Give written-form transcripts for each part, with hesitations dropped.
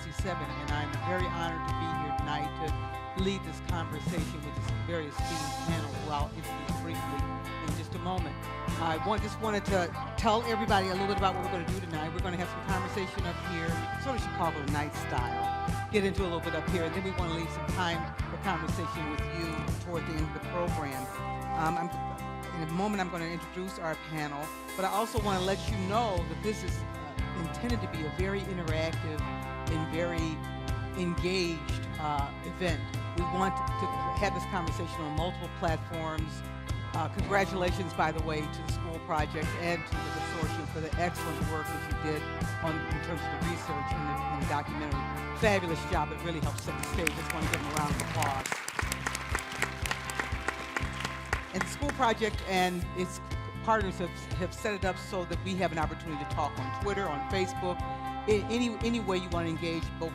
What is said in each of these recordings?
1967, and I'm very honored to be here tonight to lead this conversation with this very esteemed panel, who I'll introduce briefly in just a moment. I just wanted to tell everybody a little bit about what we're going to do tonight. We're going to have some conversation up here, sort of Chicago night style, get into a little bit up here, and then we want to leave some time for conversation with you toward the end of the program. In a moment, I'm going to introduce our panel, but I also want to let you know that this is intended to be a very interactive and very engaged event. We want to have this conversation on multiple platforms. Congratulations, by the way, to the school project and to the consortium for the excellent work that you did in terms of the research and the documentary. Fabulous job. It really helped set the stage. Just want to give them a round of applause. And the school project and its partners have set it up so that we have an opportunity to talk on Twitter, on Facebook, any way you want to engage both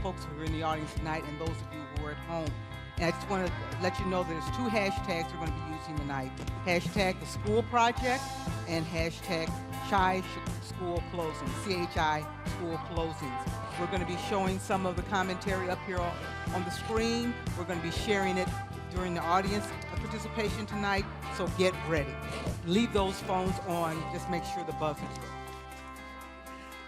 folks who are in the audience tonight and those of you who are at home. And I just want to let you know that there's two hashtags we're going to be using tonight. Hashtag the school project and hashtag CHI school closings, CHI school closings. We're going to be showing some of the commentary up here on the screen. We're going to be sharing it during the audience participation tonight, so get ready. Leave those phones on, just make sure the buzzers are.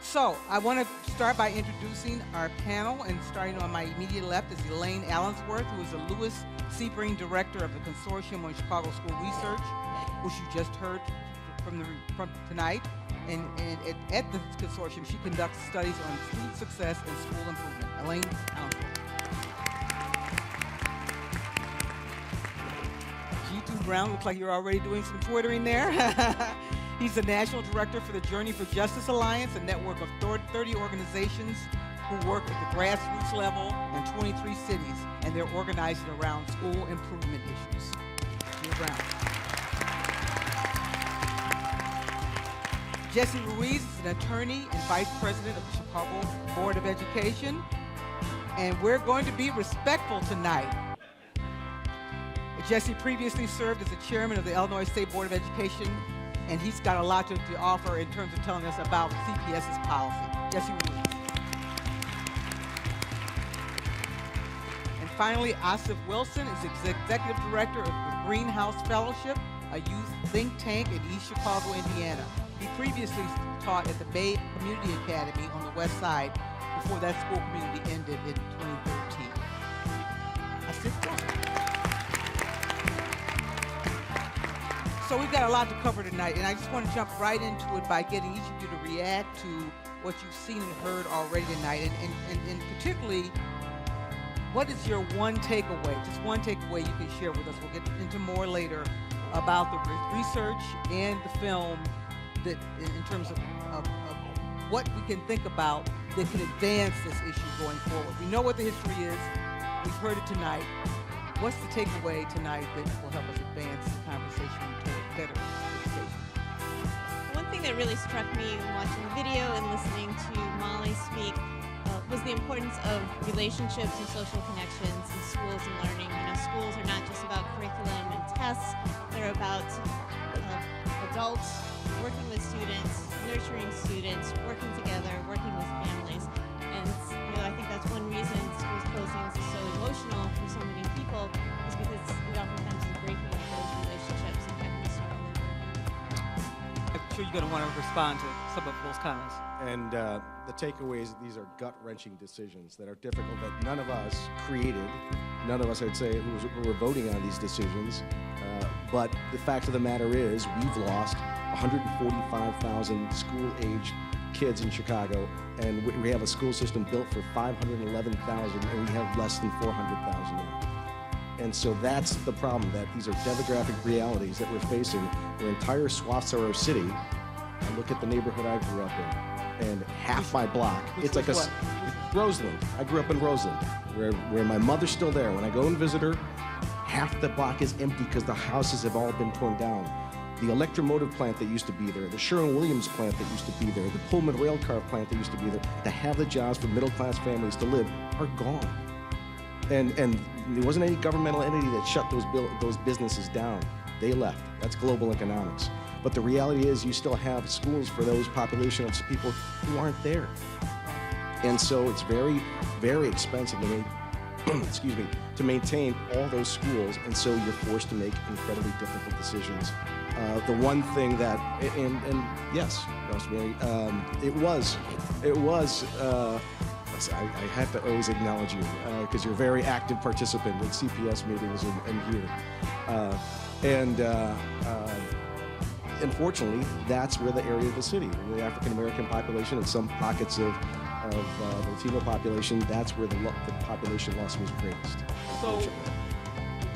So I want to start by introducing our panel, and starting on my immediate left is Elaine Allensworth, who is the Lewis Sebring Director of the Consortium on Chicago School Research, which you just heard from tonight. And at the consortium, she conducts studies on student success and school improvement. Elaine Allensworth. G2 Brown, looks like you're already doing some Twittering there. He's the National Director for the Journey for Justice Alliance, a network of 30 organizations who work at the grassroots level in 23 cities, and they're organizing around school improvement issues. G2 Brown. Jesse Ruiz is an attorney and Vice President of the Chicago Board of Education, and we're going to be respectful tonight. Jesse previously served as the chairman of the Illinois State Board of Education, and he's got a lot to offer in terms of telling us about CPS's policy. Jesse Ruiz. And finally, Asif Wilson is executive director of the Greenhouse Fellowship, a youth think tank in East Chicago, Indiana. He previously taught at the Bay Community Academy on the west side before that school community ended in 2013. Asif Wilson. So we've got a lot to cover tonight, and I just want to jump right into it by getting each of you to react to what you've seen and heard already tonight, and particularly, what is your one takeaway, just one takeaway you can share with us. We'll get into more later about the research and the film that, in terms of what we can think about that can advance this issue going forward. We know what the history is. We've heard it tonight. What's the takeaway tonight that will help us advance the conversation toward better education? One thing that really struck me when watching the video and listening to Molly speak was the importance of relationships and social connections in schools and learning. You know, schools are not just about curriculum and tests. They're about adults working with students, nurturing students, working together, working with families. And I think that's one reason schools closings is so emotional for so many people, is because it oftentimes is breaking of those relationships and having to start all over. I'm sure you're going to want to respond to some of those comments. And the takeaway is that these are gut-wrenching decisions that are difficult, that none of us created. None of us, I'd say, who were voting on these decisions. But the fact of the matter is, we've lost 145,000 school-age kids in Chicago, and we have a school system built for 511,000, and we have less than 400,000 now. And so that's the problem, that these are demographic realities that we're facing. Where entire swaths of our city, I look at the neighborhood I grew up in, and half my block, it's like Roseland. I grew up in Roseland, where my mother's still there. When I go and visit her, half the block is empty because the houses have all been torn down. The electromotive plant that used to be there, the Sherwin-Williams plant that used to be there, the Pullman railcar plant that used to be there, to have the jobs for middle-class families to live, are gone. And there wasn't any governmental entity that shut those businesses down. They left. That's global economics. But the reality is you still have schools for those population of people who aren't there. And so it's very, very expensive to excuse me, to maintain all those schools, and so you're forced to make incredibly difficult decisions. The one thing that, and yes, Rosemary, I have to always acknowledge you because you're a very active participant in CPS meetings and here. Unfortunately, that's where the area of the city, the African American population and some pockets of the Latino population, that's where the population loss was greatest. So,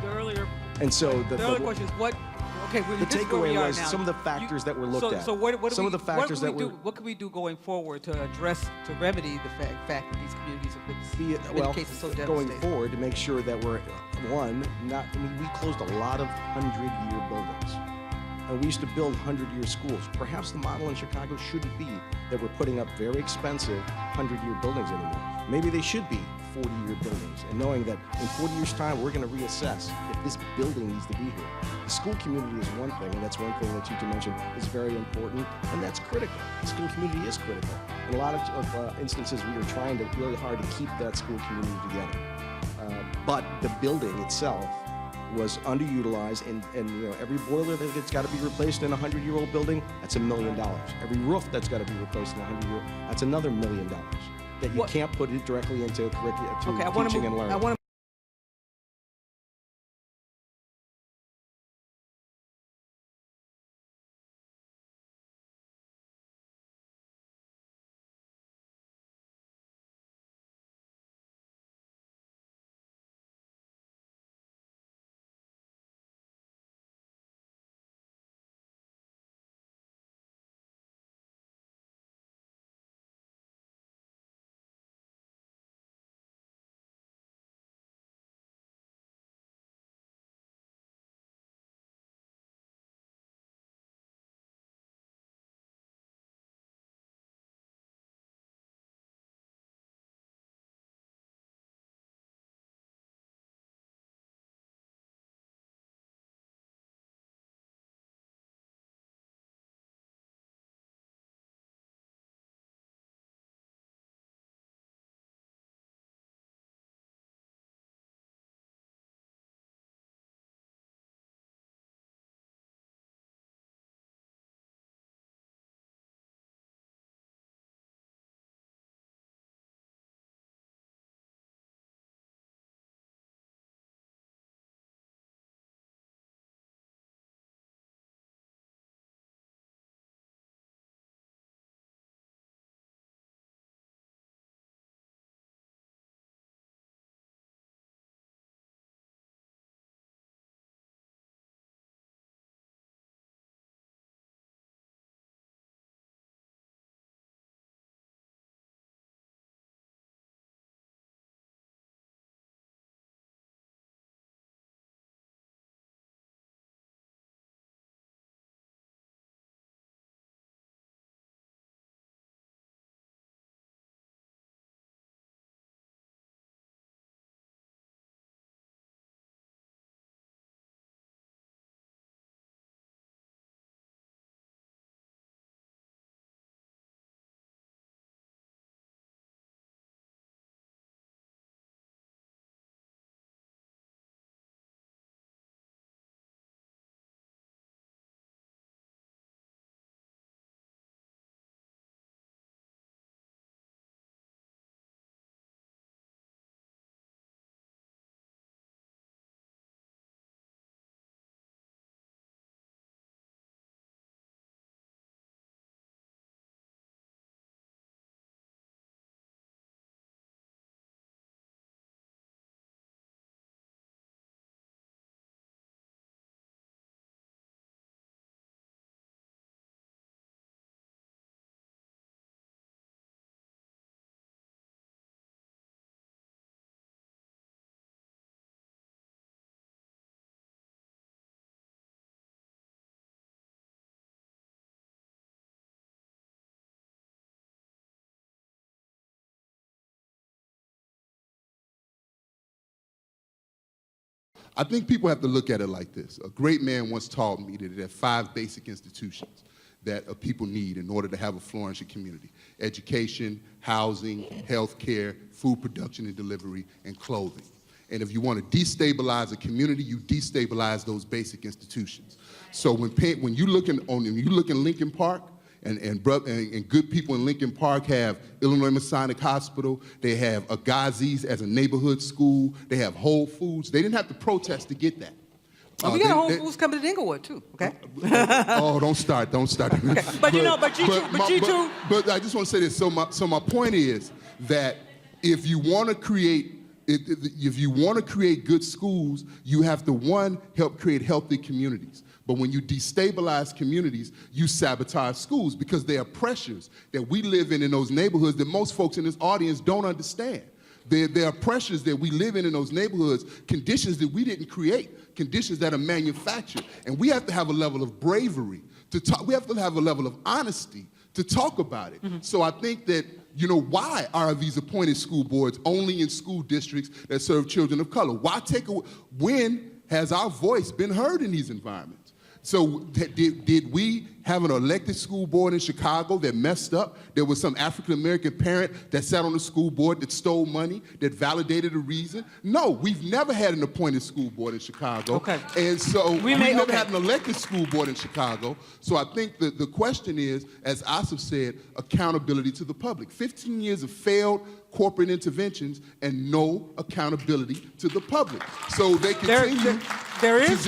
the earlier, and so the other question is what? Okay, the takeaway was some of the factors that were looked at. So what some of the factors that were. What can we do going forward to remedy the fact that these communities have been cases so going devastating? forward to make sure that we're we closed a lot of 100-year buildings. And we used to build 100-year schools. Perhaps the model in Chicago shouldn't be that we're putting up very expensive 100-year buildings anymore. Maybe they should be 40-year buildings, and knowing that in 40 years' time, we're going to reassess if this building needs to be here. The school community is one thing, and that's one thing that you mentioned is very important, and that's critical. The school community is critical. In a lot of instances, we are trying really hard to keep that school community together. But the building itself was underutilized, and every boiler that's got to be replaced in a 100-year-old building, that's $1 million. Every roof that's got to be replaced in a 100-year, that's another $1 million that you can't put it directly into teaching and learning. I think people have to look at it like this. A great man once taught me that there are 5 basic institutions. that people need in order to have a flourishing community: education, housing, healthcare, food production and delivery, and clothing. And if you want to destabilize a community, you destabilize those basic institutions. So when you look in Lincoln Park, and good people in Lincoln Park have Illinois Masonic Hospital, they have Agassiz as a neighborhood school, they have Whole Foods. They didn't have to protest to get that. We got a Whole Foods coming to Inglewood too, okay? Oh, don't start. Okay. But G2. But I just want to say this. So my point is that if you want to create good schools, you have to, one, help create healthy communities. But when you destabilize communities, you sabotage schools, because there are pressures that we live in those neighborhoods that most folks in this audience don't understand. There are pressures that we live in those neighborhoods, conditions that we didn't create, conditions that are manufactured. And we have to have a level of bravery to talk. We have to have a level of honesty to talk about it. Mm-hmm. So I think that, why are these appointed school boards only in school districts that serve children of color? When has our voice been heard in these environments? So did we have an elected school board in Chicago that messed up? There was some African-American parent that sat on the school board that stole money, that validated a reason? No, we've never had an appointed school board in Chicago. Okay. And so we've never had an elected school board in Chicago. So I think the question is, as Asif said, accountability to the public. 15 years of failed corporate interventions and no accountability to the public. So they continue. There is